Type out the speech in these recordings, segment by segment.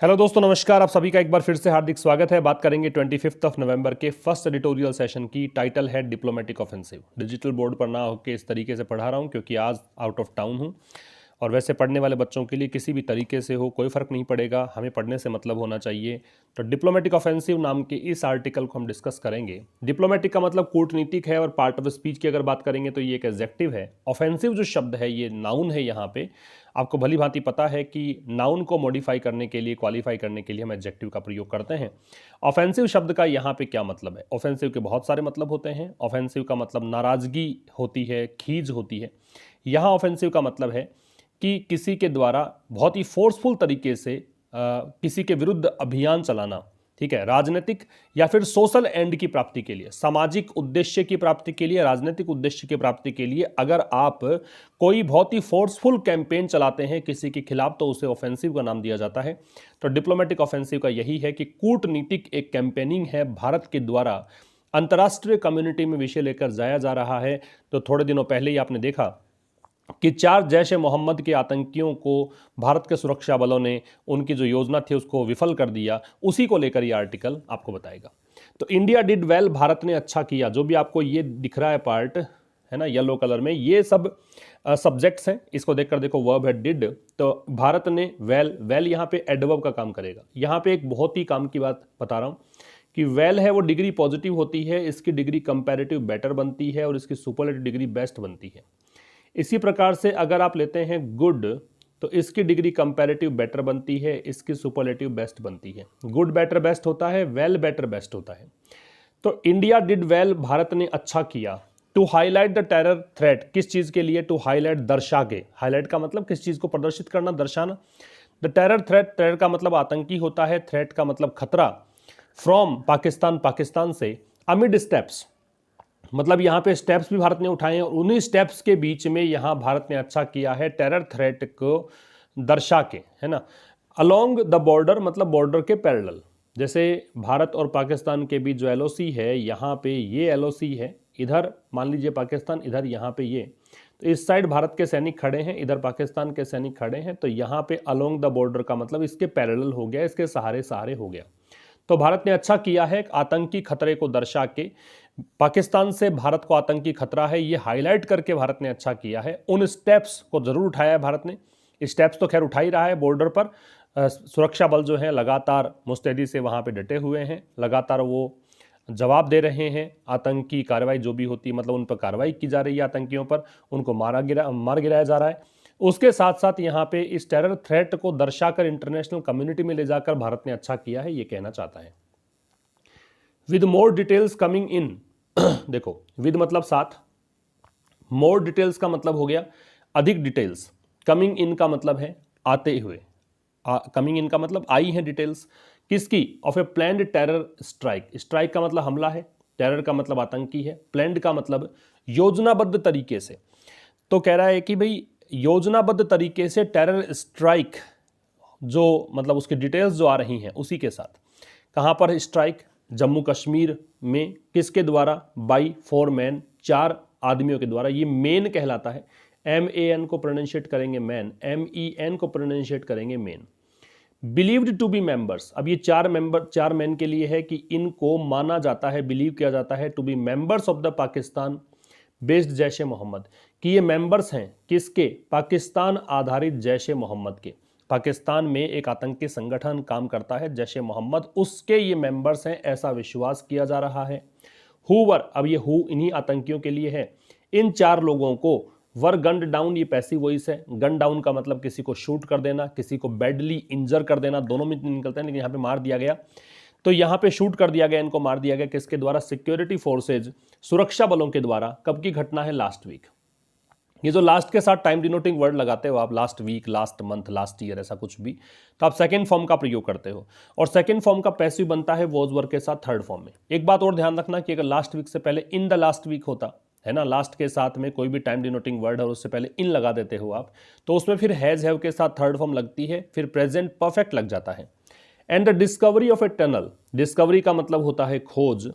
Hello दोस्तों, नमस्कार। आप सभी का एक बार फिर से हार्दिक स्वागत है। बात करेंगे 25 नवंबर के फर्स्ट एडिटोरियल सेशन की। टाइटल है डिप्लोमेटिक ऑफेंसिव। डिजिटल बोर्ड पर ना होकर इस तरीके से पढ़ा रहा हूँ क्योंकि आज आउट ऑफ टाउन हूँ। और वैसे पढ़ने वाले बच्चों के लिए किसी भी तरीके से हो कोई फ़र्क नहीं पड़ेगा, हमें पढ़ने से मतलब होना चाहिए। तो डिप्लोमेटिक ऑफेंसिव नाम के इस आर्टिकल को हम डिस्कस करेंगे। डिप्लोमेटिक का मतलब कूटनीतिक है और पार्ट ऑफ स्पीच की अगर बात करेंगे तो ये एक एडजेक्टिव है। ऑफेंसिव जो शब्द है ये नाउन है। यहाँ पे आपको भली भांति पता है कि नाउन को मॉडिफाई करने के लिए, क्वालिफाई करने के लिए हम एडजेक्टिव का प्रयोग करते हैं। ऑफेंसिव शब्द का यहाँ पे क्या मतलब है? ऑफेंसिव के बहुत सारे मतलब होते हैं। ऑफेंसिव का मतलब नाराज़गी होती है, खीज होती है। यहाँ ऑफेंसिव का मतलब है कि किसी के द्वारा बहुत ही फोर्सफुल तरीके से किसी के विरुद्ध अभियान चलाना, ठीक है, राजनीतिक या फिर सोशल एंड की प्राप्ति के लिए, सामाजिक उद्देश्य की प्राप्ति के लिए, राजनीतिक उद्देश्य की प्राप्ति के लिए अगर आप कोई बहुत ही फोर्सफुल कैंपेन चलाते हैं किसी के खिलाफ तो उसे ऑफेंसिव का नाम दिया जाता है। तो डिप्लोमेटिक ऑफेंसिव का यही है कि कूटनीतिक एक कैंपेनिंग है भारत के द्वारा, अंतर्राष्ट्रीय कम्युनिटी में विषय लेकर जाया जा रहा है। तो थोड़े दिनों पहले ही आपने देखा कि 4 जैश ए मोहम्मद के आतंकियों को भारत के सुरक्षा बलों ने उनकी जो योजना थी उसको विफल कर दिया। उसी को लेकर ये आर्टिकल आपको बताएगा। तो इंडिया डिड वेल, भारत ने अच्छा किया। जो भी आपको ये दिख रहा है पार्ट है ना येलो कलर में, ये सब सब्जेक्ट्स हैं। इसको देखकर देखो, वर्ब है डिड। तो भारत ने वेल, वेल यहाँ पे एडवर्ब का काम करेगा। यहाँ पे एक बहुत ही काम की बात बता रहा हूँ कि वेल है वो डिग्री पॉजिटिव होती है, इसकी डिग्री कंपैरेटिव बेटर बनती है और इसकी सुपरलेटिव डिग्री बेस्ट बनती है। इसी प्रकार से अगर आप लेते हैं गुड तो इसकी डिग्री कंपैरेटिव बेटर बनती है, इसकी सुपरलेटिव बेस्ट बनती है। गुड बेटर बेस्ट होता है, वेल बेटर बेस्ट होता है। तो इंडिया डिड वेल, भारत ने अच्छा किया। To highlight the terror threat, किस चीज के लिए? टू हाईलाइट, दर्शा के। हाईलाइट का मतलब किस चीज को प्रदर्शित करना, दर्शाना। द टेरर थ्रेट, टेरर का मतलब आतंकी होता है, थ्रेट का मतलब खतरा। फ्रॉम पाकिस्तान, पाकिस्तान से। अमिड स्टेप्स, मतलब यहाँ पे स्टेप्स भी भारत ने उठाए हैं और उन्हीं स्टेप्स के बीच में यहाँ भारत ने अच्छा किया है टेरर थ्रेट को दर्शा के, है ना। अलोंग द बॉर्डर, मतलब बॉर्डर के पैरेलल। जैसे भारत और पाकिस्तान के बीच जो एलओसी है, यहाँ पे ये एलओसी है, इधर मान लीजिए पाकिस्तान, इधर यहाँ पे ये। तो इस साइड भारत के सैनिक खड़े हैं, इधर पाकिस्तान के सैनिक खड़े हैं। तो यहाँ पे अलोंग द बॉर्डर का मतलब इसके पैरेलल हो गया, इसके सहारे सहारे हो गया। तो भारत ने अच्छा किया है आतंकी खतरे को दर्शा के। पाकिस्तान से भारत को आतंकी खतरा है, ये हाईलाइट करके भारत ने अच्छा किया है। उन स्टेप्स को जरूर उठाया है भारत ने। स्टेप्स तो खैर उठा ही रहा है। बॉर्डर पर सुरक्षा बल जो है लगातार मुस्तैदी से वहाँ पे डटे हुए हैं, लगातार वो जवाब दे रहे हैं। आतंकी कार्रवाई जो भी होती है, मतलब उन पर कार्रवाई की जा रही है, आतंकियों पर उनको मार गिराया जा रहा है। उसके साथ साथ यहाँ पे इस टेरर थ्रेट को दर्शाकर इंटरनेशनल कम्युनिटी में ले जाकर भारत ने अच्छा किया है, ये कहना चाहता है। With more details coming in, देखो विद मतलब साथ, मोर डिटेल्स का मतलब हो गया अधिक डिटेल्स, कमिंग इन का मतलब है आते हुए। कमिंग इन का मतलब आई है डिटेल्स किसकी? Of A planned terror strike. Strike का मतलब हमला है, टेरर का मतलब आतंकी है, प्लान्ड का मतलब योजनाबद्ध तरीके से। तो कह रहा है कि भाई योजनाबद्ध तरीके से टेरर स्ट्राइक, जो मतलब उसकी डिटेल्स जो आ रही हैं उसी के साथ। कहाँ पर स्ट्राइक? जम्मू कश्मीर में। किसके द्वारा? बाई 4 मैन, 4 आदमियों के द्वारा। ये मेन कहलाता है। MEN को प्रोनाउंशिएट करेंगे मैन, MEN को प्रोनाउंशिएट करेंगे men. Believed to be members, अब ये 4 मैन के लिए है कि इनको माना जाता है, बिलीव किया जाता है to be members of the Pakistan based Jaish e Mohammed, कि ये मेंबर्स हैं किसके? पाकिस्तान आधारित जैश ए मोहम्मद के। पाकिस्तान में एक आतंकी संगठन काम करता है जैश ए मोहम्मद, उसके ये मेंबर्स हैं, ऐसा विश्वास किया जा रहा है। हुवर, अब ये हु इन्हीं आतंकियों के लिए है। इन 4 लोगों को वर गन्ड डाउन, ये पैसिव वॉइस है। गन डाउन का मतलब किसी को शूट कर देना, किसी को बैडली इंजर कर देना, दोनों में निकलता है, लेकिन यहाँ पे मार दिया गया। तो यहाँ पे शूट कर दिया गया, इनको मार दिया गया। किसके द्वारा? सिक्योरिटी फोर्सेज, सुरक्षा बलों के द्वारा। कब की घटना है? Last week. ये जो लास्ट के साथ टाइम डिनोटिंग वर्ड लगाते हो आप, last week, last month, last year, ऐसा कुछ भी, तो आप सेकेंड फॉर्म का प्रयोग करते हो। और सेकेंड फॉर्म का पैसिव बनता है वॉज वर के साथ थर्ड फॉर्म में। एक बात और ध्यान रखना कि अगर लास्ट वीक से पहले इन द लास्ट वीक होता है ना, लास्ट के साथ में कोई भी टाइम डिनोटिंग वर्ड है और उससे पहले इन लगा देते हो आप, तो उसमें फिर हैज हैव के साथ थर्ड फॉर्म लगती है, फिर प्रेजेंट परफेक्ट लग जाता है। And the discovery of a tunnel, discovery का मतलब होता है खोज।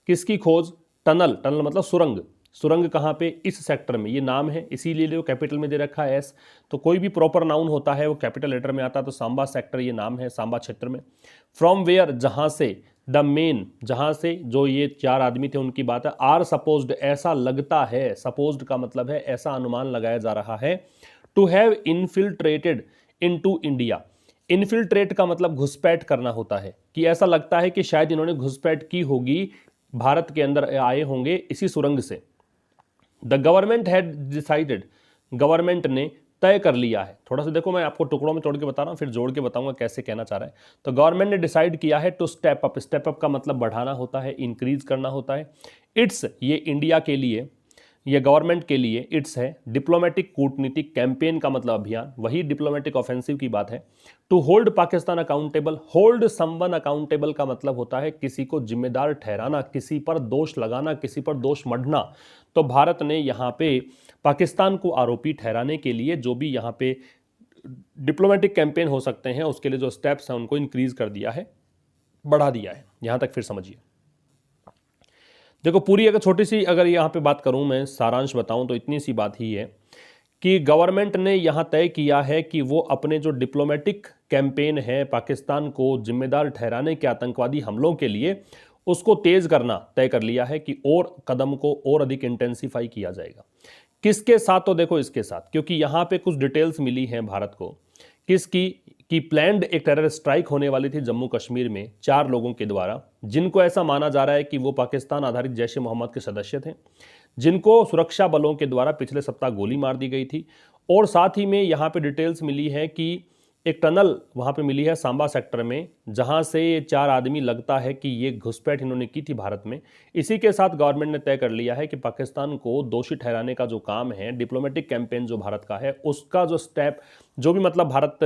किसकी खोज? टनल, टनल मतलब सुरंग, सुरंग कहाँ पे, इस सेक्टर में, ये नाम है इसीलिए जो कैपिटल में दे रखा है एस। तो कोई भी प्रॉपर नाउन होता है वो कैपिटल लेटर में आता है, तो सांबा सेक्टर ये नाम है, सांबा क्षेत्र में। फ्रॉम वेयर, जहाँ से, द मेन, जहाँ से जो ये 4 आदमी थे उनकी बात है। आर सपोज्ड, ऐसा लगता है, सपोज्ड का मतलब है ऐसा अनुमान लगाया जा रहा है। To have infiltrated into India, infiltrate का मतलब घुसपैठ करना होता है, कि ऐसा लगता है कि शायद इन्होंने घुसपैठ की होगी, भारत के अंदर आए होंगे इसी सुरंग से। The government had decided, government ने तय कर लिया है। थोड़ा सा देखो, मैं आपको टुकड़ों में तोड़ के बता रहा हूँ, फिर जोड़ के बताऊंगा कैसे कहना चाह रहा है। तो गवर्नमेंट ने डिसाइड किया है to step up, step up का मतलब बढ़ाना होता है, इंक्रीज करना होता है। इट्स, ये इंडिया के लिए, ये गवर्नमेंट के लिए इट्स है। डिप्लोमेटिक, कूटनीतिक, कैंपेन का मतलब अभियान, वही डिप्लोमेटिक ऑफेंसिव की बात है। To hold Pakistan accountable, hold someone accountable का मतलब होता है किसी को जिम्मेदार ठहराना, किसी पर दोष लगाना, किसी पर दोष मढ़ना। तो भारत ने यहाँ पे पाकिस्तान को आरोपी ठहराने के लिए जो भी यहाँ पे डिप्लोमेटिक कैंपेन हो सकते हैं उसके लिए जो स्टेप्स हैं उनको इंक्रीज कर दिया है, बढ़ा दिया है। यहाँ तक फिर समझिए। देखो पूरी अगर छोटी सी अगर यहाँ पे बात करूँ, मैं सारांश बताऊँ तो इतनी सी बात ही है कि गवर्नमेंट ने यहाँ तय किया है कि वो अपने जो डिप्लोमेटिक कैंपेन है पाकिस्तान को जिम्मेदार ठहराने के आतंकवादी हमलों के लिए, उसको तेज करना तय कर लिया है कि और कदम को और अधिक इंटेंसिफाई किया जाएगा। किसके साथ, तो देखो इसके साथ, क्योंकि यहाँ पे कुछ डिटेल्स मिली हैं भारत को किसकी, कि प्लैंड एक टेरर स्ट्राइक होने वाली थी जम्मू कश्मीर में 4 लोगों के द्वारा, जिनको ऐसा माना जा रहा है कि वो पाकिस्तान आधारित जैश ए मोहम्मद के सदस्य थे, जिनको सुरक्षा बलों के द्वारा पिछले सप्ताह गोली मार दी गई थी। और साथ ही में यहाँ पे डिटेल्स मिली है कि एक टनल वहाँ पे मिली है सांबा सेक्टर में, जहाँ से ये 4 आदमी लगता है कि ये घुसपैठ इन्होंने की थी भारत में। इसी के साथ गवर्नमेंट ने तय कर लिया है कि पाकिस्तान को दोषी ठहराने का जो काम है, डिप्लोमेटिक कैंपेन जो भारत का है, उसका जो स्टेप जो भी मतलब भारत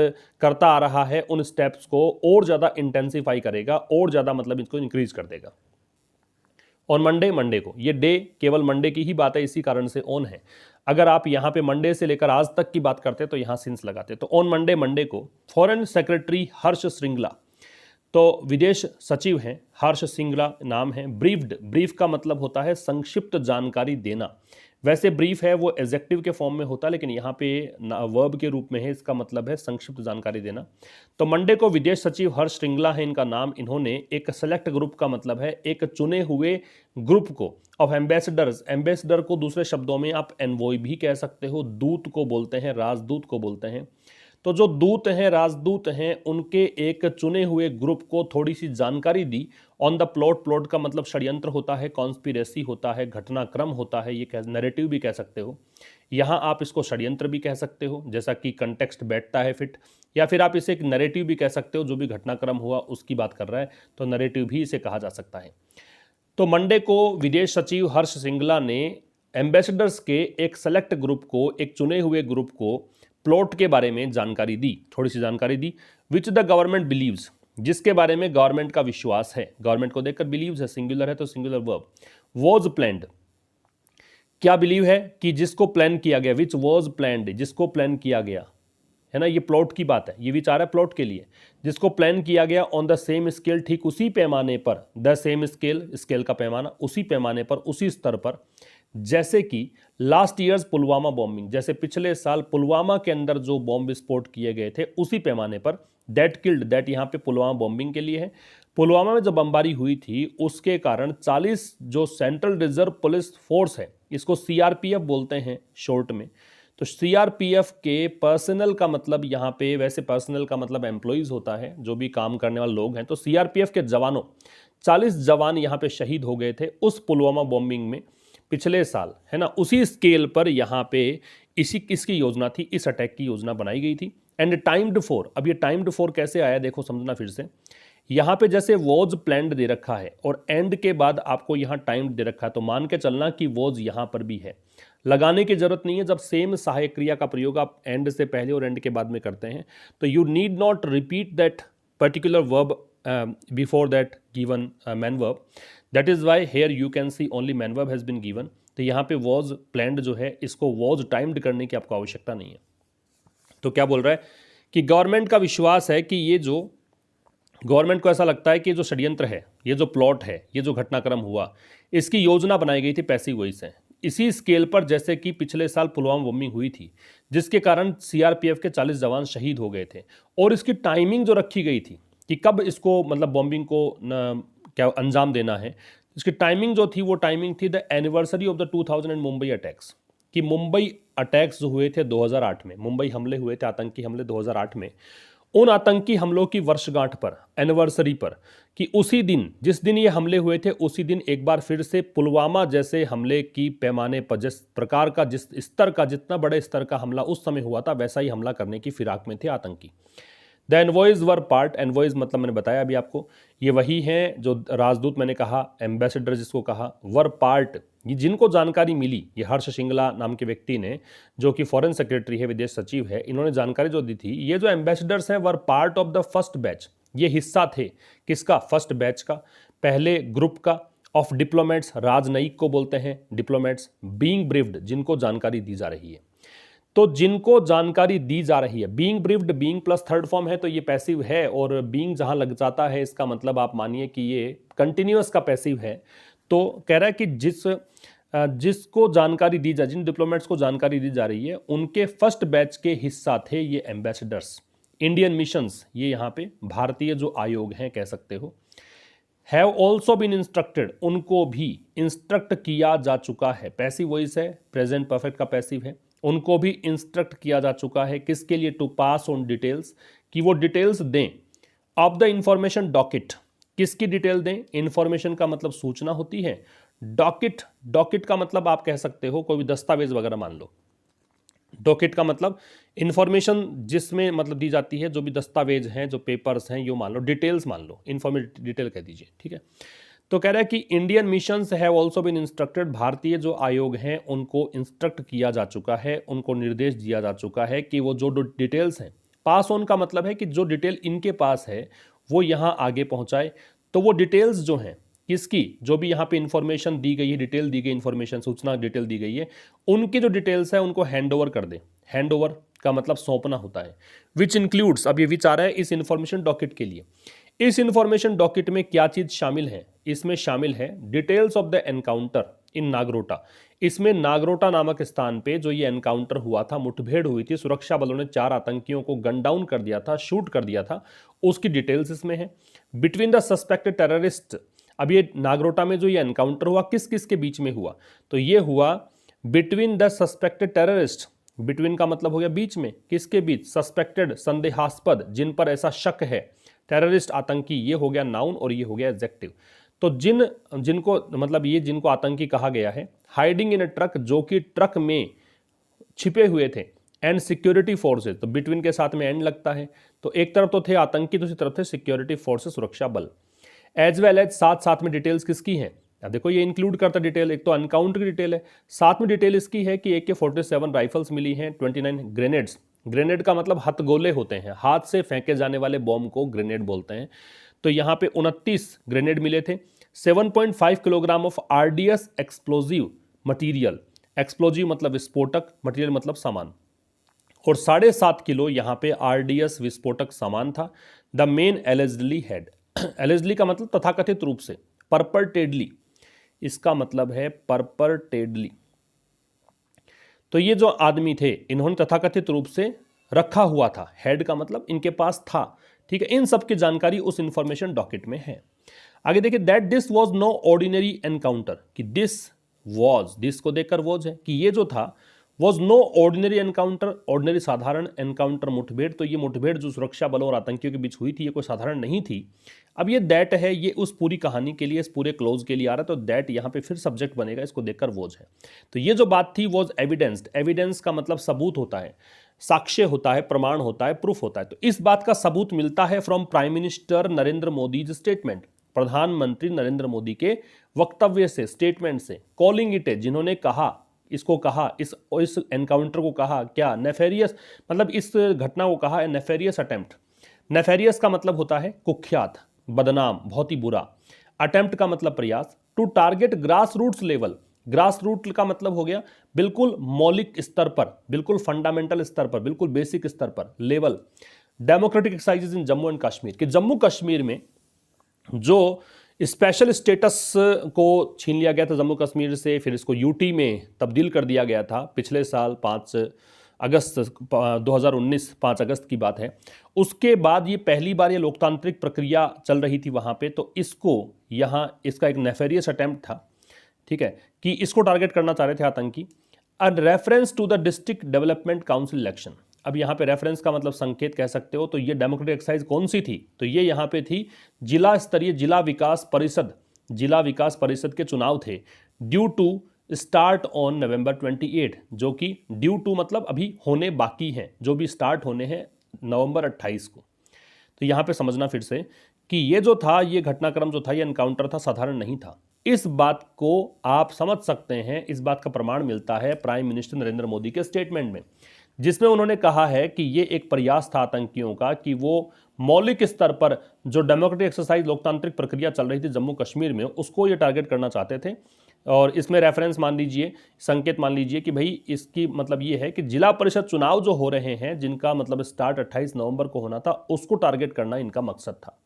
करता आ रहा है, उन स्टेप्स को और ज़्यादा इंटेंसिफाई करेगा, और ज़्यादा मतलब इसको इंक्रीज कर देगा। ऑन मंडे, मंडे को, ये डे केवल मंडे की ही बात है, इसी कारण से ऑन है। अगर आप यहाँ पे मंडे से लेकर आज तक की बात करते तो यहाँ सिंस लगाते। तो ऑन मंडे, मंडे को फॉरेन सेक्रेटरी हर्ष श्रिंगला, तो विदेश सचिव हैं हर्ष श्रिंगला नाम है। ब्रीफ्ड, ब्रीफ का मतलब होता है संक्षिप्त जानकारी देना। वैसे ब्रीफ है वो एडजेक्टिव के फॉर्म में होता है, लेकिन यहाँ पे वर्ब के रूप में है, इसका मतलब है संक्षिप्त जानकारी देना। तो मंडे को विदेश सचिव हर्ष श्रिंगला है इनका नाम, इन्होंने एक सेलेक्ट ग्रुप का मतलब है एक चुने हुए ग्रुप को ऑफ एम्बेसडर्स, एम्बेसडर को दूसरे शब्दों में आप एनवॉय भी कह सकते हो, दूत को बोलते हैं, राजदूत को बोलते हैं। तो जो दूत हैं, राजदूत हैं, उनके एक चुने हुए ग्रुप को थोड़ी सी जानकारी दी ऑन द प्लॉट। प्लॉट का मतलब षड्यंत्र होता है, कॉन्स्पिरेसी होता है, घटनाक्रम होता है, ये नैरेटिव भी कह सकते हो। यहाँ आप इसको षड्यंत्र भी कह सकते हो, जैसा कि कंटेक्स्ट बैठता है फिट, या फिर आप इसे एक नैरेटिव भी कह सकते हो, जो भी घटनाक्रम हुआ उसकी बात कर रहा है, तो नैरेटिव भी इसे कहा जा सकता है। तो मंडे को विदेश सचिव हर्ष श्रिंगला ने एम्बेसडर्स के एक सेलेक्ट ग्रुप को, एक चुने हुए ग्रुप को प्लॉट के बारे में जानकारी दी, थोड़ी सी जानकारी दी। विच द गवर्नमेंट बिलीव्स, जिसके बारे में गवर्नमेंट का विश्वास है, गवर्नमेंट को देखकर बिलीव्स है, सिंगुलर है तो सिंगुलर वर्ब। वॉज प्लैंड, क्या बिलीव है कि जिसको प्लान किया गया, विच वॉज प्लैंड, जिसको प्लान किया गया है ना, ये प्लॉट की बात है, ये विचार है प्लॉट के लिए, जिसको प्लान किया गया ऑन द सेम स्केल, ठीक उसी पैमाने पर, द सेम स्केल, स्केल का पैमाना, उसी पैमाने पर, उसी स्तर पर, जैसे कि लास्ट ईयर्स पुलवामा बॉम्बिंग, जैसे पिछले साल पुलवामा के अंदर जो बॉम्ब विस्फोट किए गए थे उसी पैमाने पर। दैट किल्ड, दैट यहाँ पे पुलवामा बॉम्बिंग के लिए है। पुलवामा में जो बमबारी हुई थी उसके कारण 40 जो सेंट्रल रिजर्व पुलिस फोर्स है, इसको सीआरपीएफ बोलते हैं शॉर्ट में। तो सीआरपीएफ के पर्सनल का मतलब यहाँ पे, वैसे पर्सनल का मतलब एम्प्लॉइज होता है, जो भी काम करने वाले लोग हैं। तो सीआरपीएफ के जवानों, 40 जवान यहाँ पे शहीद हो गए थे उस पुलवामा बॉम्बिंग में पिछले साल, है ना। उसी स्केल पर यहाँ पे इसकी योजना थी, इस अटैक की योजना बनाई गई थी। एंड टाइम्ड फॉर, अब ये टाइम्ड फॉर कैसे आया देखो, समझना फिर से। यहाँ पे जैसे वॉज प्लैंड दे रखा है और एंड के बाद आपको यहाँ टाइम दे रखा है, तो मान के चलना कि वॉज यहाँ पर भी है, लगाने की जरूरत नहीं है। जब सेम सहायक क्रिया का प्रयोग आप एंड से पहले और एंड के बाद में करते हैं, तो you need not repeat that particular verb before that given main verb. That is why here you can see only main verb has been given. तो यहाँ पे वॉज प्लैंड जो है, इसको वॉज टाइम्ड करने की आपको आवश्यकता नहीं है। तो क्या बोल रहा है कि गवर्नमेंट का विश्वास है कि ये जो गवर्नमेंट को ऐसा लगता है कि जो षड्यंत्र है, ये जो प्लॉट है, ये जो घटनाक्रम हुआ, इसकी योजना बनाई गई थी पैसिव वॉइस से। इसी स्केल पर जैसे कि पिछले साल पुलवामा बॉम्बिंग हुई थी, जिसके कारण सीआरपीएफ के 40 जवान शहीद हो गए थे, और इसकी टाइमिंग जो रखी गई थी कि कब इसको मतलब बॉम्बिंग को क्या अंजाम देना है, इसकी टाइमिंग जो थी वो टाइमिंग थी the anniversary of the 2000 Mumbai attacks, कि मुंबई अटैक्स जो हुए थे 2008 में, मुंबई हमले हुए थे, आतंकी हमले 2008 में, उन आतंकी हमलों की वर्षगांठ पर, एनिवर्सरी पर, कि उसी दिन जिस दिन ये हमले हुए थे उसी दिन एक बार फिर से पुलवामा जैसे हमले की पैमाने पर, जिस प्रकार का, जिस स्तर का, जितना बड़े स्तर का हमला उस समय हुआ था, वैसा ही हमला करने की फिराक में थे आतंकी। The envoys were part, envoys मतलब मैंने बताया अभी आपको, ये वही हैं जो राजदूत मैंने कहा, एम्बेसडर जिसको कहा, वर पार्ट, ये जिनको जानकारी मिली, ये हर्ष श्रृंगला नाम के व्यक्ति ने, जो कि फॉरेन सेक्रेटरी है, विदेश सचिव है, इन्होंने जानकारी जो दी थी, ये जो एम्बेसडर्स हैं were part of the first batch, ये हिस्सा थे किसका, फर्स्ट बैच का, पहले ग्रुप का, ऑफ डिप्लोमेट्स, राजनयिक को बोलते हैं डिप्लोमेट्स, बीइंग ब्रीफ्ड, जिनको जानकारी दी जा रही है। तो जिनको जानकारी दी जा रही है, being briefed, being plus third form है तो ये पैसिव है, और बीइंग जहां लग जाता है इसका मतलब आप मानिए कि ये कंटिन्यूअस का पैसिव है। तो कह रहा है कि जिसको जानकारी दी जा, जिन डिप्लोमेट्स को जानकारी दी जा रही है, उनके फर्स्ट बैच के हिस्सा थे ये एम्बेसडर्स। इंडियन मिशंस, ये यहाँ पे भारतीय जो आयोग हैं कह सकते हो, हैव ऑल्सो बीन इंस्ट्रक्टेड, उनको भी इंस्ट्रक्ट किया जा चुका है, पैसिव वॉइस है, प्रेजेंट परफेक्ट का पैसिव है, उनको भी इंस्ट्रक्ट किया जा चुका है, किसके लिए, टू पास ऑन डिटेल्स, कि वो डिटेल्स दें, ऑफ द इंफॉर्मेशन डॉकेट, किसकी डिटेल दें, इंफॉर्मेशन का मतलब सूचना होती है, डॉकेट, डॉकेट का मतलब आप कह सकते हो कोई भी दस्तावेज वगैरह मान लो, डॉकेट का मतलब इंफॉर्मेशन जिसमें मतलब दी जाती है, जो भी दस्तावेज हैं, जो पेपर्स हैं, यो मान लो, डिटेल्स मान लो, इंफॉर्मेटिव डिटेल कह दीजिए, ठीक है। तो कह रहा है कि Indian missions have also been instructed, भारतीय जो आयोग हैं उनको इंस्ट्रक्ट किया जा चुका है, उनको निर्देश दिया जा चुका है कि वो जो डिटेल्स हैं, पास ऑन का मतलब है कि जो डिटेल इनके पास है वो यहाँ आगे पहुँचाए। तो वो डिटेल्स जो हैं किसकी, जो भी यहाँ पे इंफॉर्मेशन दी गई है, डिटेल दी गई, इंफॉर्मेशन, सूचना, डिटेल दी गई है, उनकी जो डिटेल्स है उनको हैंड ओवर कर दे। हैंड ओवर का मतलब सौंपना होता है। विच इंक्लूड्स, अब ये विच आ रहा है इस इंफॉर्मेशन डॉकेट के लिए। इस इंफॉर्मेशन डॉकेट में क्या चीज शामिल है, इसमें शामिल है details of the encounter in Nagrota. इसमें नागरोटा नामक स्थान पे जो ये एनकाउंटर हुआ था, मुठभेड़ हुई थी, सुरक्षा बलों ने 4 आतंकियों को गन डाउन कर दिया था, शूट कर दिया था, उसकी डिटेल्स इसमें है। बिटवीन द सस्पेक्टेड टेररिस्ट, अब ये नागरोटा में जो ये एनकाउंटर हुआ किस किस के बीच में हुआ, तो ये हुआ between the suspected terrorist, between का मतलब हो गया बीच में, किसके बीच, सस्पेक्टेड, संदेहास्पद, जिन पर ऐसा शक है, टेररिस्ट, आतंकी, ये हो गया नाउन और ये हो गया एडजेक्टिव। तो जिनको मतलब ये जिनको आतंकी कहा गया है, हाइडिंग इन अ ट्रक, जो कि ट्रक में छिपे हुए थे, एंड सिक्योरिटी फोर्सेज, तो बिटवीन के साथ में एंड लगता है, तो एक तरफ तो थे आतंकी, दूसरी तरफ थे सिक्योरिटी फोर्सेज, सुरक्षा बल। एज वेल एज, साथ साथ में डिटेल्स किसकी हैं, अब देखो ये इंक्लूड करता डिटेल, एक तो एनकाउंटर की डिटेल है, साथ में डिटेल इसकी है कि AK-47 राइफल्स मिली हैं, 29 ग्रेनेड्स, ग्रेनेड का मतलब हथगोले होते हैं, हाथ से फेंके जाने वाले बॉम्ब को ग्रेनेड बोलते हैं, तो यहाँ पे 29 ग्रेनेड मिले थे, 7.5 kilogram of RDS explosive material, explosive मतलब विस्फोटक, मटीरियल मतलब सामान, और 7.5 किलो यहाँ पे RDS विस्फोटक सामान था। The main allegedly head, allegedly का मतलब तथाकथित रूप से, परपरटेडली, इसका मतलब है परपरटेडली, तो ये जो आदमी थे इन्होंने तथाकथित रूप से रखा हुआ था, हेड का मतलब इनके पास था, ठीक है। इन सब की जानकारी उस इंफॉर्मेशन डॉकेट में है। आगे देखिए, that this was no ordinary encounter, कि दिस वाज, दिस को देखकर वाज है, कि ये जो था was no ordinary encounter, ordinary साधारण एनकाउंटर, मुठभेड़, तो ये मुठभेड़ जो सुरक्षा बलों और आतंकियों के बीच हुई थी ये कोई साधारण नहीं थी। अब ये दैट है, ये उस पूरी कहानी के लिए, इस पूरे क्लोज के लिए आ रहा है, तो दैट यहाँ पे फिर सब्जेक्ट बनेगा, इसको देखकर वॉज है। तो ये जो बात थी वॉज एविडेंस्ड, एविडेंस का मतलब सबूत होता है, साक्ष्य होता है, प्रमाण होता है, प्रूफ होता है। तो इस बात का सबूत मिलता है from prime minister Narendra Modi statement, प्रधानमंत्री नरेंद्र मोदी के वक्तव्य से, स्टेटमेंट से, कॉलिंग इट, जिन्होंने कहा, इसको कहा, इस एनकाउंटर को कहा क्या, नेफेरियस, मतलब इस घटना को कहा नेफेरियस अटेम्प्ट। नेफेरियस का मतलब होता है कुख्यात, बदनाम, बहुत ही बुरा। अटेम्प्ट का मतलब प्रयास। To target grass roots level, grass root का मतलब हो गया बिल्कुल मौलिक स्तर पर, बिल्कुल फंडामेंटल स्तर पर, बिल्कुल बेसिक स्तर पर, level. Democratic exercises in Jammu and Kashmir, कि जम्मू कश्मीर में जो स्पेशल स्टेटस को छीन लिया गया था जम्मू कश्मीर से, फिर इसको यूटी में तब्दील कर दिया गया था पिछले साल 5 अगस्त 2019, 5 अगस्त की बात है। उसके बाद ये पहली बार ये लोकतांत्रिक प्रक्रिया चल रही थी वहाँ पे, तो इसको यहाँ इसका एक नेफेरियस अटेम्प्ट था, ठीक है, कि इसको टारगेट करना चाह रहे थे आतंकी। And reference to the district development council election, अब यहाँ पे रेफरेंस का मतलब संकेत कह सकते हो। तो ये डेमोक्रेटिक एक्सरसाइज कौन सी थी, तो ये यहाँ पे थी जिला स्तरीय जिला विकास परिषद के चुनाव थे, due to start on November 28, जो कि ड्यू टू मतलब अभी होने बाकी हैं, जो भी स्टार्ट होने हैं नवंबर 28 को। तो यहाँ पे समझना फिर से कि ये जो था, ये घटनाक्रम जो था, ये एनकाउंटर था, साधारण नहीं था। इस बात को आप समझ सकते हैं, इस बात का प्रमाण मिलता है प्राइम मिनिस्टर नरेंद्र मोदी के स्टेटमेंट में, जिसमें उन्होंने कहा है कि ये एक प्रयास था आतंकियों का कि वो मौलिक स्तर पर जो डेमोक्रेटिक एक्सरसाइज लोकतांत्रिक प्रक्रिया चल रही थी जम्मू कश्मीर में, उसको ये टारगेट करना चाहते थे। और इसमें रेफरेंस मान लीजिए, संकेत मान लीजिए कि भाई इसकी मतलब ये है कि जिला परिषद चुनाव जो हो रहे हैं, जिनका मतलब स्टार्ट 28 नवंबर को होना था, उसको टारगेट करना इनका मकसद था।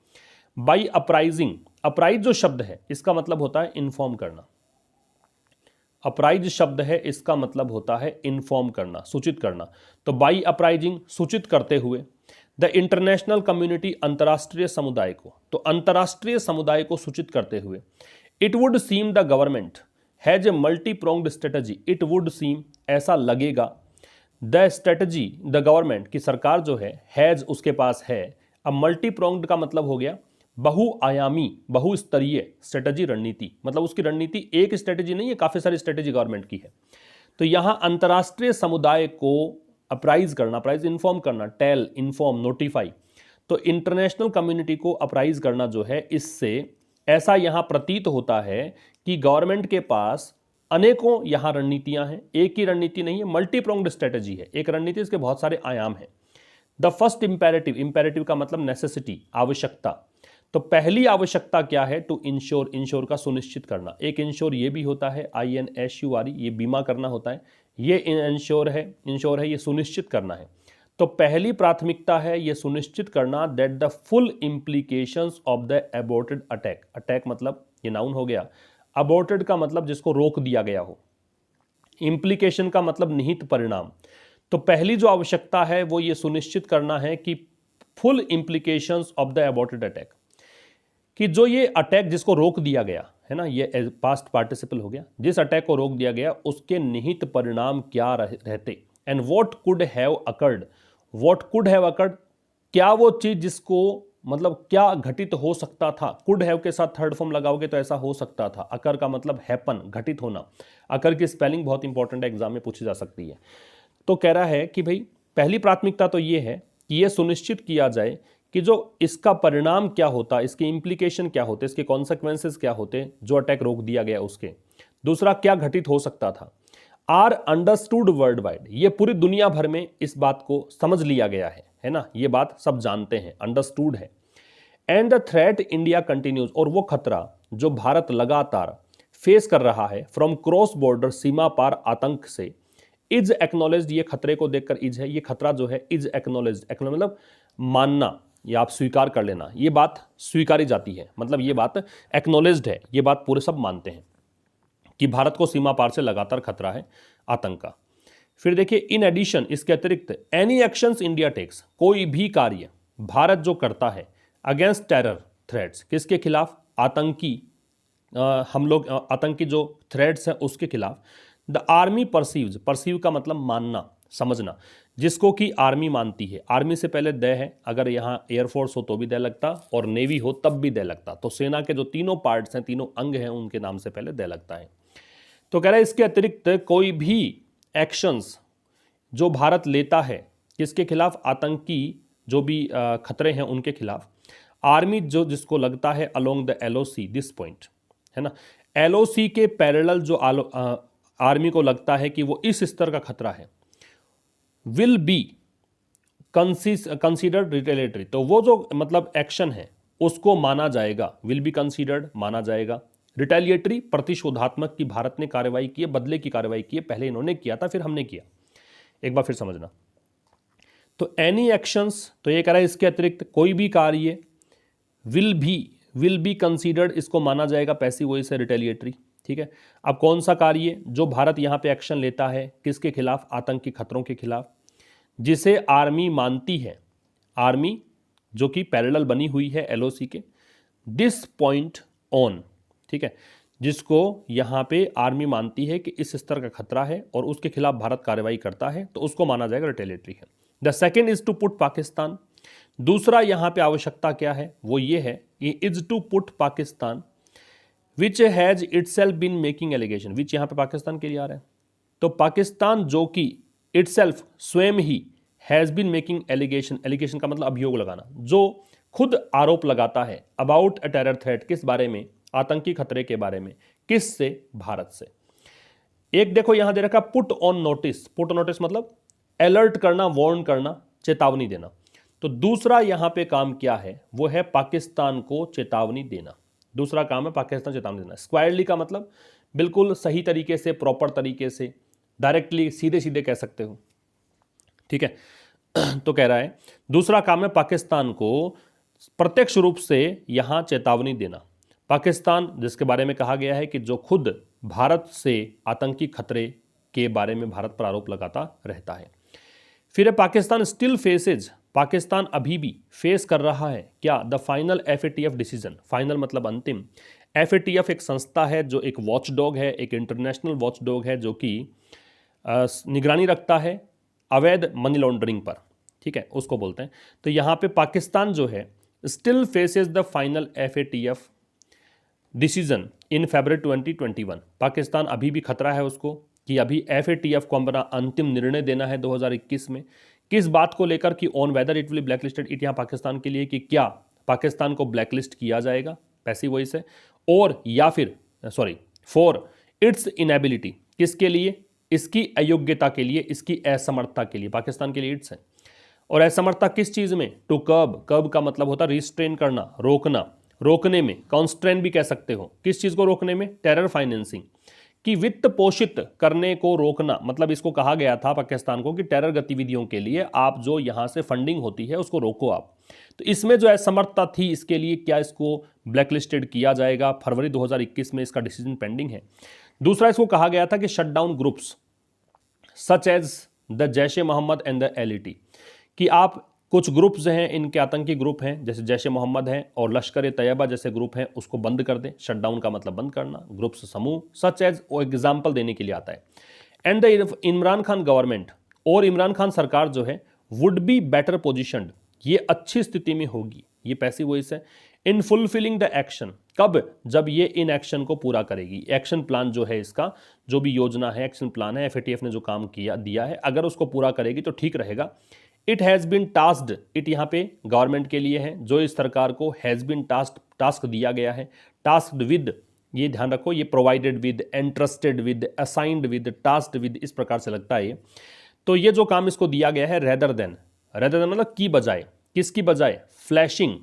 बाई अपराइजिंग, अपराइज जो शब्द है इसका मतलब होता है इन्फॉर्म करना। अपराइज शब्द है, इसका मतलब होता है इन्फॉर्म करना, सूचित करना। तो बाई अपराइजिंग, सूचित करते हुए, द इंटरनेशनल कम्युनिटी, अंतर्राष्ट्रीय समुदाय को, तो अंतर्राष्ट्रीय समुदाय को सूचित करते हुए, it would seem the government has a multi pronged strategy, it would seem ऐसा लगेगा, द स्ट्रेटजी द गवर्नमेंट की सरकार जो है, हैज उसके पास है, अब मल्टी प्रोंग्ड का मतलब हो गया बहुआयामी, बहुस्तरीय, स्ट्रेटजी रणनीति, मतलब उसकी रणनीति एक स्ट्रेटजी नहीं है, काफी सारी स्ट्रेटजी गवर्नमेंट की है। तो यहां अंतर्राष्ट्रीय समुदाय को अप्राइज करना, अप्राइज इन्फॉर्म करना, टेल, इन्फॉर्म, नोटिफाई, तो इंटरनेशनल कम्युनिटी को अप्राइज करना जो है, इससे ऐसा यहां प्रतीत होता है कि गवर्नमेंट के पास अनेकों यहां रणनीतियां हैं, एक ही रणनीति नहीं है, मल्टी प्रोंग्ड स्ट्रेटजी है, एक रणनीति, इसके बहुत सारे आयाम हैं। द फर्स्ट इंपेरेटिव, इंपेरेटिव का मतलब नेसेसिटी, आवश्यकता, तो पहली आवश्यकता क्या है, टू इंश्योर, इंश्योर का सुनिश्चित करना, एक इंश्योर ये भी होता है, INSURE, ये बीमा करना होता है, ये इंश्योर है ये सुनिश्चित करना है। तो पहली प्राथमिकता है ये सुनिश्चित करना that the full implications of the aborted attack, attack मतलब ये नाउन हो गया, अबॉर्टेड का मतलब जिसको रोक दिया गया हो, इम्प्लीकेशन का मतलब निहित परिणाम। तो पहली जो आवश्यकता है वो ये सुनिश्चित करना है कि full implications of the aborted attack, कि जो ये अटैक जिसको रोक दिया गया है ना, ये पास्ट पार्टिसिपल हो गया, जिस अटैक को रोक दिया गया उसके निहित परिणाम क्या रहते, and what could have occurred, what could have occurred, क्या वो चीज जिसको मतलब क्या घटित हो सकता था, कुड हैव के साथ थर्ड फॉर्म लगाओगे तो ऐसा हो सकता था, अकर का मतलब हैपन, घटित होना, अकर की स्पेलिंग बहुत इंपॉर्टेंट है, एग्जाम में पूछी जा सकती है। तो कह रहा है कि भाई पहली प्राथमिकता तो ये है कि यह सुनिश्चित किया जाए कि जो इसका परिणाम क्या होता, इसके इम्प्लीकेशन क्या होते, इसके कॉन्सिक्वेंसेस क्या होते, जो अटैक रोक दिया गया उसके। दूसरा, क्या घटित हो सकता था। आर अंडरस्टूड वर्ल्ड वाइड, ये पूरी दुनिया भर में इस बात को समझ लिया गया है ना, ये बात सब जानते हैं, अंडरस्टूड है। And the threat India continues, और वो खतरा जो भारत लगातार फेस कर रहा है फ्रॉम क्रॉस बॉर्डर, सीमा पार आतंक से, इज एक्नॉलेज्ड, ये खतरे को देखकर इज है, ये खतरा जो है इज एक्नॉलेज्ड, एक्नॉलेज मतलब मानना या आप स्वीकार कर लेना, ये बात स्वीकारी जाती है, मतलब ये बात एक्नॉलेज्ड है, ये बात पूरे सब मानते हैं कि भारत को सीमा पार से लगातार खतरा है आतंक का। फिर देखिए, इन एडिशन, इसके अतिरिक्त, एनी एक्शंस इंडिया टेक्स, कोई भी कार्य भारत जो करता है अगेंस्ट टेरर थ्रेट्स, किसके खिलाफ, आतंकी हम लोग आतंकी जो थ्रेट्स हैं उसके खिलाफ, द आर्मी परसीव्स, परसीव का मतलब मानना, समझना, जिसको कि आर्मी मानती है, आर्मी से पहले द है, अगर यहाँ एयरफोर्स हो तो भी द लगता और नेवी हो तब भी द लगता, तो सेना के जो तीनों पार्ट्स हैं, तीनों अंग हैं, उनके नाम से पहले द लगता है। तो कह रहा है इसके अतिरिक्त कोई भी एक्शंस जो भारत लेता है किसके खिलाफ, आतंकी जो भी खतरे हैं उनके खिलाफ, आर्मी जो जिसको लगता है along the LOC, this point है ना, LOC के पैरेलल जो आर्मी को लगता है कि वो इस स्तर का खतरा है, विल बी कंसीडर्ड रिटेलिएटरी, तो वो जो मतलब एक्शन है उसको माना जाएगा, विल बी कंसीडर्ड माना जाएगा, रिटेलिएटरी प्रतिशोधात्मक की भारत ने कार्रवाई की है, बदले की कार्रवाई की है, पहले इन्होंने किया था फिर हमने किया, एक बार फिर समझना। तो एनी एक्शंस, तो ये कह रहा है इसके अतिरिक्त कोई भी कार्य, विल भी, विल बी कंसीडर्ड, इसको माना जाएगा पैसिव वॉइस है, रिटेलिएटरी। ठीक है, अब कौन सा कार्य जो भारत यहां पे एक्शन लेता है, किसके खिलाफ, आतंकी खतरों के खिलाफ, जिसे आर्मी मानती है, आर्मी जो कि पैरेलल बनी हुई है एलओसी के, दिस पॉइंट ऑन, ठीक है, जिसको यहां पे आर्मी मानती है कि इस स्तर का खतरा है और उसके खिलाफ भारत कार्रवाई करता है, तो उसको माना जाएगा रिटेलिएटरी है। The second is to put Pakistan, दूसरा यहां पे आवश्यकता क्या है, वो ये है कि is to put Pakistan which has itself been making allegation, which यहां पे पाकिस्तान के लिए आ रहा है, तो पाकिस्तान जो कि इटसेल्फ स्वयं ही has been making allegation, allegation का मतलब अभियोग लगाना, जो खुद आरोप लगाता है अबाउट अ टेरर थ्रेट, किस बारे में, आतंकी खतरे के बारे में, किस से, भारत से। एक देखो यहां दे रखा put on notice, put on notice मतलब अलर्ट करना, वार्न करना, चेतावनी देना। तो दूसरा यहां पे काम क्या है, वो है पाकिस्तान को चेतावनी देना, दूसरा काम है पाकिस्तान चेतावनी देना। स्क्वायरली का मतलब बिल्कुल सही तरीके से, प्रॉपर तरीके से, डायरेक्टली सीधे सीधे कह सकते हो, ठीक है। तो कह रहा है दूसरा काम है पाकिस्तान को प्रत्यक्ष रूप से यहां चेतावनी देना। पाकिस्तान जिसके बारे में कहा गया है कि जो खुद भारत से आतंकी खतरे के बारे में भारत पर आरोप लगाता रहता है। फिर पाकिस्तान स्टिल फेसेज, पाकिस्तान अभी भी फेस कर रहा है क्या, the final FATF decision, final मतलब अंतिम, एफएटीएफ एक संस्था है जो एक वॉच डॉग है, एक इंटरनेशनल वॉच डॉग है जो कि निगरानी रखता है अवैध मनी लॉन्ड्रिंग पर, ठीक है, उसको बोलते हैं। तो यहाँ पे पाकिस्तान जो है still faces the final FATF decision in February 2021, Pakistan अभी भी खतरा है उसको कि अभी एफएटीएफ को अपना अंतिम निर्णय देना है 2021 में, किस बात को लेकर कि on whether it will blacklisted it, यहाँ पाकिस्तान के लिए कि क्या पाकिस्तान को ब्लैकलिस्ट किया जाएगा पैसिव वॉइस है, और या फिर फॉर इट्स इनएबिलिटी, किसके लिए, इसकी अयोग्यता के लिए, इसकी असमर्थता के लिए, पाकिस्तान के लिए इट्स है, और असमर्थता किस चीज में, टू कर्ब, कर्ब का मतलब होता है रिस्ट्रेन करना, रोकना, रोकने में, कॉन्स्ट्रेन भी कह सकते हो, किस चीज को रोकने में, टेरर फाइनेंसिंग, कि वित्त पोषित करने को रोकना, मतलब इसको कहा गया था पाकिस्तान को कि टेरर गतिविधियों के लिए आप जो यहां से फंडिंग होती है उसको रोको आप। तो इसमें जो असमर्थता थी, इसके लिए क्या इसको ब्लैकलिस्टेड किया जाएगा, फरवरी 2021 में इसका डिसीजन पेंडिंग है। दूसरा इसको कहा गया था कि shut down groups such as the Jaish e Mohammed and the LeT, कि आप कुछ ग्रुप्स हैं, इनके आतंकी ग्रुप हैं जैसे जैश ए मोहम्मद हैं और लश्कर ए तैयबा जैसे ग्रुप हैं, उसको बंद कर दें। शट डाउन का मतलब बंद करना, ग्रुप्स समूह, सच एज वो एग्जाम्पल देने के लिए आता है। And the Imran Khan government, और इमरान खान सरकार जो है वुड बी बेटर पोजिशनड, ये अच्छी स्थिति में होगी, ये पैसिव वॉइस है, इन फुलफिलिंग द एक्शन, कब, जब ये इन एक्शन को पूरा करेगी, एक्शन प्लान जो है इसका, जो भी योजना है, एक्शन प्लान है, एफएटीएफ ने जो काम किया दिया है, अगर उसको पूरा करेगी तो ठीक रहेगा। It has been tasked, it यहाँ पे गवर्नमेंट के लिए है, जो इस सरकार को हैज़ बिन टास्क दिया गया है, टास्क्ड विद, ये ध्यान रखो, ये provided with, entrusted with, assigned with, tasked with, इस प्रकार से लगता है ये। तो ये जो काम इसको दिया गया है, रेदर देन मतलब की बजाय, किसकी बजाय, फ्लैशिंग,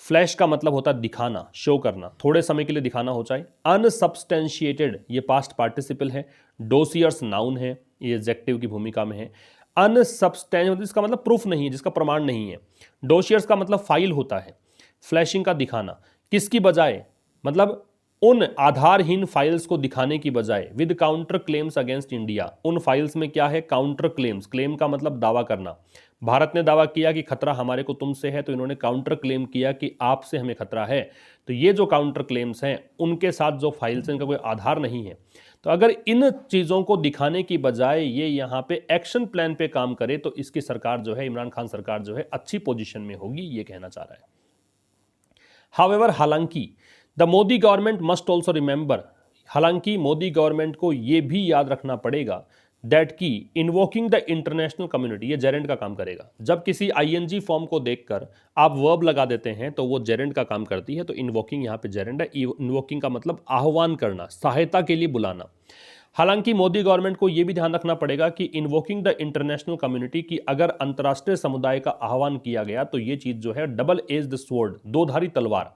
फ्लैश का मतलब होता है दिखाना, शो करना, थोड़े समय के लिए दिखाना हो चाहे, अनसब्सटेंशिएटेड, ये पास्ट पार्टिसिपल है, डोसियर्स नाउन है, ये एडजेक्टिव की भूमिका में है, अनसब्सटेंशियल इसका मतलब प्रूफ नहीं है, जिसका प्रमाण नहीं है, डोसियर्स का मतलब फाइल होता है, फ्लैशिंग का दिखाना, किसकी बजाय, मतलब उन आधारहीन फाइल्स को दिखाने की बजाय, with counter claims against India, उन फाइल्स में क्या है, काउंटर क्लेम्स, क्लेम का मतलब दावा करना, भारत ने दावा किया कि खतरा हमारे को तुमसे है, तो इन्होंने काउंटर क्लेम किया कि आपसे हमें खतरा है। तो ये जो काउंटर क्लेम्स हैं उनके साथ जो फाइल्स हैं इनका कोई आधार नहीं है, तो अगर इन चीज़ों को दिखाने की बजाय ये यहाँ पे एक्शन प्लान पे काम करे तो इसकी सरकार जो है, इमरान खान सरकार जो है, अच्छी पोजीशन में होगी, ये कहना चाह रहा है। हाउएवर, हालांकि the Modi government must also remember, हालांकि मोदी गवर्नमेंट को यह भी याद रखना पड़ेगा दैट की इन्वोकिंग द इंटरनेशनल कम्युनिटी, ये जेरेंट का काम करेगा। जब किसी आईएनजी फॉर्म को देखकर आप वर्ब लगा देते हैं तो वो जेरेंट का काम करती है, तो इन्वोकिंग यहाँ पे जेरेंट है। इन्वोकिंग का मतलब आह्वान करना, सहायता के लिए बुलाना। हालांकि मोदी गवर्नमेंट को यह भी ध्यान रखना पड़ेगा कि इन्वोकिंग द इंटरनेशनल कम्युनिटी की अगर अंतर्राष्ट्रीय समुदाय का आह्वान किया गया तो ये चीज जो है डबल एज्ड स्वॉर्ड, दो-धारी तलवार,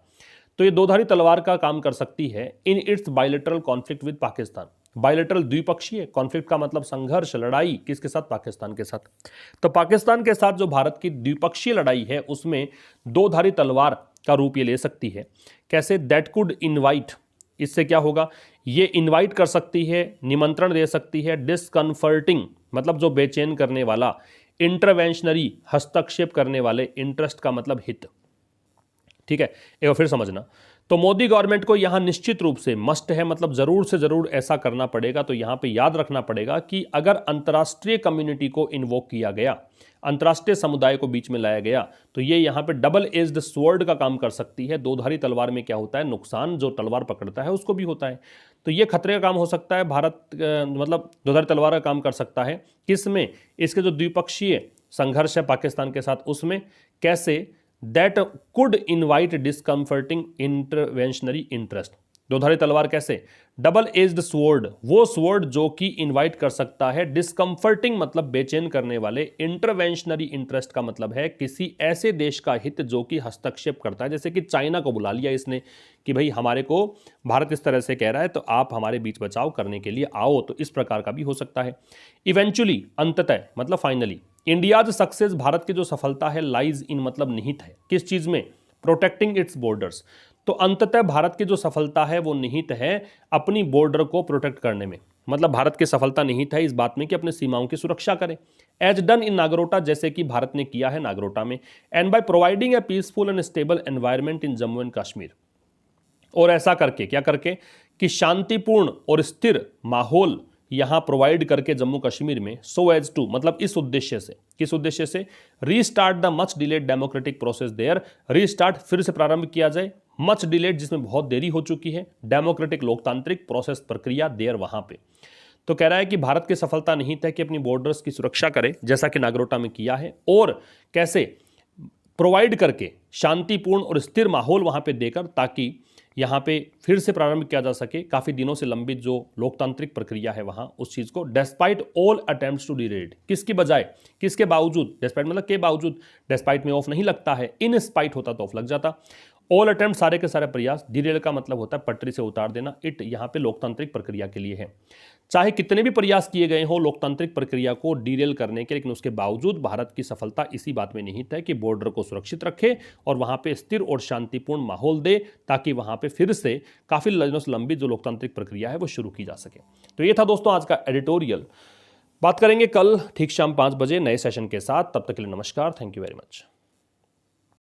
तो ये दो-धारी तलवार का काम कर सकती है in its bilateral conflict with Pakistan. Bilateral द्विपक्षीय, कॉन्फ्लिक्ट का मतलब संघर्ष, लड़ाई, किसके साथ, पाकिस्तान के साथ। तो पाकिस्तान के साथ जो भारत की द्विपक्षीय लड़ाई है उसमें दो-धारी तलवार का रूप ये ले सकती है। कैसे? दैट कुड इनवाइट, इससे क्या होगा, ये इनवाइट कर सकती है, निमंत्रण दे सकती है। डिस्कम्फर्टिंग मतलब जो बेचैन करने वाला, इंटरवेंशनरी हस्तक्षेप करने वाले, इंटरेस्ट का मतलब हित। ठीक है, एक बार फिर समझना। तो मोदी गवर्नमेंट को यहां निश्चित रूप से मस्ट है, मतलब जरूर से जरूर ऐसा करना पड़ेगा। तो यहां पे याद रखना पड़ेगा कि अगर अंतर्राष्ट्रीय कम्युनिटी को इन्वोक किया गया, अंतर्राष्ट्रीय समुदाय को बीच में लाया गया, तो ये यहां पे डबल एज्ड स्वॉर्ड का काम कर सकती है। दोधारी तलवार में क्या होता है, नुकसान जो तलवार पकड़ता है उसको भी होता है। तो ये खतरे का काम हो सकता है, भारत मतलब दोधारी तलवार का काम कर सकता है। किसमें? इसके जो द्विपक्षीय संघर्ष है पाकिस्तान के साथ उसमें। कैसे? That could invite discomforting interventionary interest. दोधारी तलवार कैसे? डबल एज्ड स्वॉर्ड, वो स्वॉर्ड जो कि इनवाइट कर सकता है। डिस्कम्फर्टिंग मतलब बेचैन करने वाले, इंटरवेंशनरी इंटरेस्ट का मतलब है किसी ऐसे देश का हित जो कि हस्तक्षेप करता है। जैसे कि चाइना को बुला लिया इसने कि भाई हमारे को भारत इस तरह से कह रहा है तो आप हमारे बीच बचाव करने के लिए आओ, तो इस प्रकार का भी हो सकता है। इवेंचुअली, अंततः मतलब फाइनली। इंडियाज सक्सेस, भारत की जो सफलता है, लाइज इन मतलब निहित है किस चीज में? Protecting it's borders. तो अंततः भारत की जो सफलता है वो निहित है अपनी बॉर्डर को प्रोटेक्ट करने में। मतलब भारत की सफलता निहित है इस बात में कि अपने सीमाओं की सुरक्षा करें। एज डन इन नागरोटा, जैसे कि भारत ने किया है नागरोटा में। And by providing A peaceful and stable environment in Jammu and Kashmir. और ऐसा करके, क्या करके, कि शांतिपूर्ण और स्थिर माहौल यहां प्रोवाइड करके जम्मू कश्मीर में, सो एज टू मतलब इस उद्देश्य से। किस उद्देश्य से? Restart the much delayed democratic process there. Restart, फिर से प्रारंभ किया जाए, मच डिलेड जिसमें बहुत देरी हो चुकी है, डेमोक्रेटिक लोकतांत्रिक प्रोसेस प्रक्रिया देयर वहां पे। तो कह रहा है कि भारत की सफलता निहित है कि अपनी बॉर्डर्स की सुरक्षा करे, जैसा कि नागरोटा में किया है। और कैसे? प्रोवाइड करके शांतिपूर्ण और स्थिर माहौल वहां पे देकर, ताकि यहाँ पे फिर से प्रारंभ किया जा सके काफ़ी दिनों से लंबित जो लोकतांत्रिक प्रक्रिया है वहाँ, उस चीज़ को। डेस्पाइट ऑल अटेम्प्ट्स टू डिरेड, किसकी बजाय, किसके बावजूद? डेस्पाइट मतलब के बावजूद, डेस्पाइट में ऑफ नहीं लगता है, इन स्पाइट होता तो ऑफ लग जाता। ऑल अटेम्प्ट, सारे के सारे प्रयास। डिरेल का मतलब होता है पटरी से उतार देना। इट यहाँ पे लोकतांत्रिक प्रक्रिया के लिए है। चाहे कितने भी प्रयास किए गए हो लोकतांत्रिक प्रक्रिया को डिरेल करने के, लेकिन उसके बावजूद भारत की सफलता इसी बात में निहित है कि बॉर्डर को सुरक्षित रखे और वहां पे स्थिर और शांतिपूर्ण माहौल दे, ताकि वहां पे फिर से काफी दिनों से लंबी जो लोकतांत्रिक प्रक्रिया है वो शुरू की जा सके। तो ये था दोस्तों आज का एडिटोरियल। बात करेंगे कल ठीक शाम 5 बजे नए सेशन के साथ। तब तक के लिए नमस्कार, थैंक यू वेरी मच।